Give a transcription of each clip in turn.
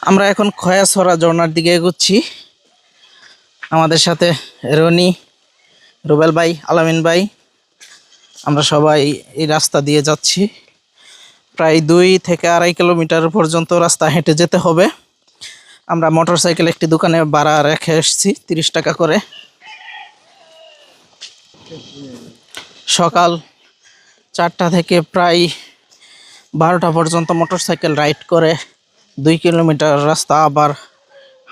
আমরা এখন খয়াছড়া ঝর্ণার দিকে এগোচ্ছি। আমাদের সাথে রনি, রুবেল ভাই, আলামিন ভাই, আমরা সবাই এই রাস্তা দিয়ে যাচ্ছি। প্রায় 2 থেকে 2.5 কিলোমিটার পর্যন্ত রাস্তা হেঁটে যেতে হবে। আমরা মোটরসাইকেল একটি দোকানে ভাড়া রেখে এসেছি 30 টাকা করে। সকাল 4টা থেকে প্রায় 12টা পর্যন্ত মোটরসাইকেল রাইড করে 2 কিলোমিটার রাস্তা আবার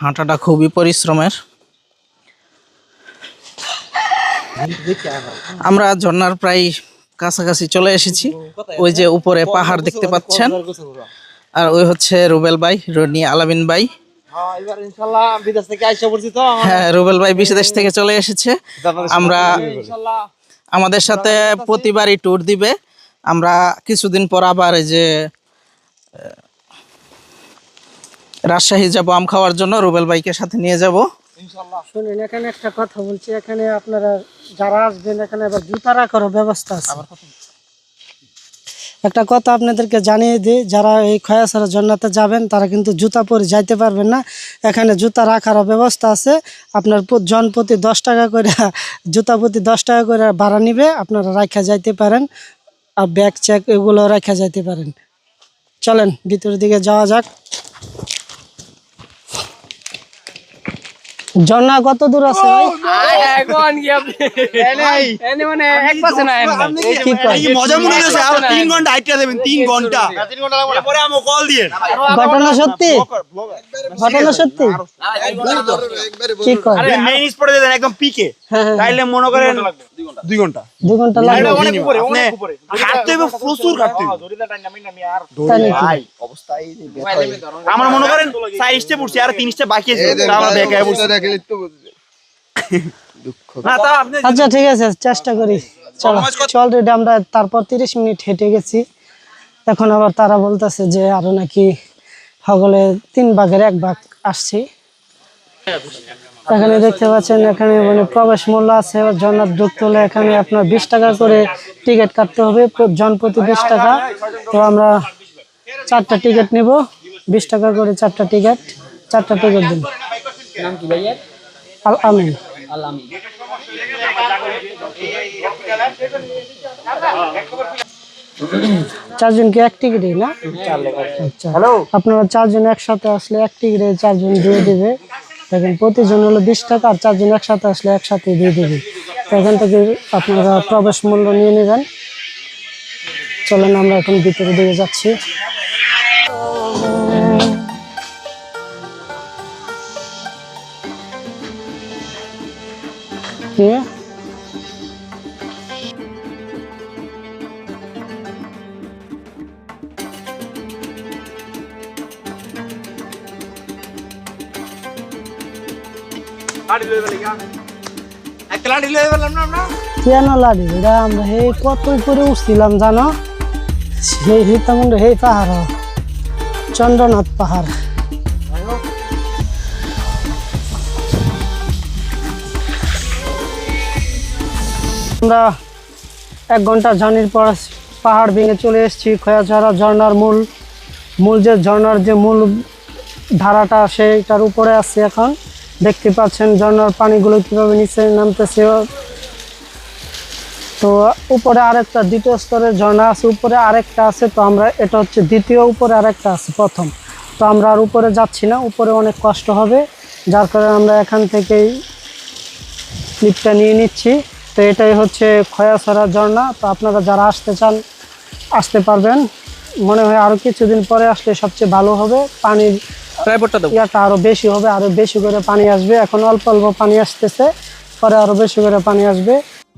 হাঁটাটা খুবই পরিশ্রমের। আমরা ঝর্ণার প্রায় কাছাকাছি চলে এসেছি। ওই যে উপরে পাহাড় দেখতে পাচ্ছেন, আর ওই হচ্ছে রুবেল ভাই, রনি, আলামিন ভাই। হ্যাঁ, রুবেল ভাই বিদেশ থেকে চলে এসেছে। আমরা আমাদের সাথে প্রতিবারই ট্যুর দিবে। আমরা কিছুদিন পর আবার এই যে রাজশাহী যাবো আম খাওয়ার জন্য, রুবেল ভাইকে সাথে নিয়ে যাব। শুনুন, এখানে একটা কথা বলছি, এখানে আপনারা যারা আসবেন এখানে আবার জুতা রাখার ব্যবস্থা আছে। একটা কথা আপনাদেরকে জানিয়ে দিই, যারা এই খয়াছড়া ঝর্ণাতে যাবেন তারা কিন্তু জুতা পরে যাইতে পারবেন না। এখানে জুতা রাখারও ব্যবস্থা আছে। আপনার জন প্রতি 10 টাকা করে, জুতা প্রতি 10 টাকা করে ভাড়া নিবে, আপনারা রাখা যাইতে পারেন। আর ব্যাগ চেক এগুলো রাখা যাইতে পারেন। চলেন ভিতরের দিকে যাওয়া যাক। ঝর্ণা কত দূর আছে ভাই? ঘটনা সত্যি? ঘটনা সত্যি? একদম পিকে তাইলে মনে করেন 2 ঘন্টা 2 ঘন্টা লাগবে। প্রচুর আমার মনে করেন 4 স্টেপ উঠছি আর 3 স্টেপ বাকি আছে। আচ্ছা ঠিক আছে, চেষ্টা করি। চলো, অলরেডি আমরা তারপর 30 মিনিট হেঁটে গেছি। এখন আবার তারা বলতেছে যে আরো নাকি সকলে 3 ভাগের 1 ভাগ আসছি। এখানে দেখতে পাচ্ছেন, এখানে মানে প্রবেশ মূল্য আছে। ঝর্ণার ঢুকতে হলে এখানে আপনার 20 টাকা করে টিকিট কাটতে হবে, জন প্রতি 20 টাকা। তো আমরা 4টা টিকিট নেব, 20 টাকা করে 4টা টিকিট। 4টা টিকিট দিন। নাম কি ভাইয়ের? আমিন। চারজন কি 1 টিকিটই না? আচ্ছা, আপনারা 4 জন একসাথে আসলে 1 টিকিটে 4 জন দিয়ে দেবে। দেখেন প্রতিজন হলো 20 টাকা, আর 4 জন একসাথে আসলে একসাথে দিয়ে দেবে। তো এখান থেকে আপনারা প্রবেশ মূল্য নিয়ে নেবেন। চলেন আমরা এখন ভিতরে দিকে যাচ্ছি। কেন লাড়ি? এটা আমরা এই কত উপরে উঠছিলাম জানো? সেই সীতাকুণ্ড, সেই পাহাড়, চন্দ্রনাথ পাহাড়। আমরা 1 ঘন্টা জার্নির পর পাহাড় ভেঙে চলে এসেছি খয়াছড়া ঝর্ণার মূল যে ঝর্ণার যে মূল ধারাটা সেইটার উপরে আছে। এখন দেখতে পাচ্ছেন ঝর্ণার পানিগুলো কিভাবে নিচে নামতেছে। তো উপরে আরেকটা 2য় স্তরের ঝর্ণা আছে, উপরে আরেকটা আছে। তো আমরা এটা হচ্ছে 2য়, উপরে আরেকটা আছে 1ম। তো আমরা আর উপরে যাচ্ছি না, উপরে অনেক কষ্ট হবে, যার কারণে আমরা এখান থেকেই ক্লিপটা নিয়ে নিচ্ছি। তো এটাই হচ্ছে খয়াছড়া ঝর্ণা। তো আপনারা যারা আসতে চান আসতে পারবেন। মনে হয় আরো কিছুদিন পরে আসলে সবচেয়ে ভালো হবে। পানির ইয়াটা আরো বেশি হবে, আরো বেশি করে পানি আসবে। এখন অল্প অল্প পানি আসতেছে, পরে আরো বেশি করে পানি আসবে।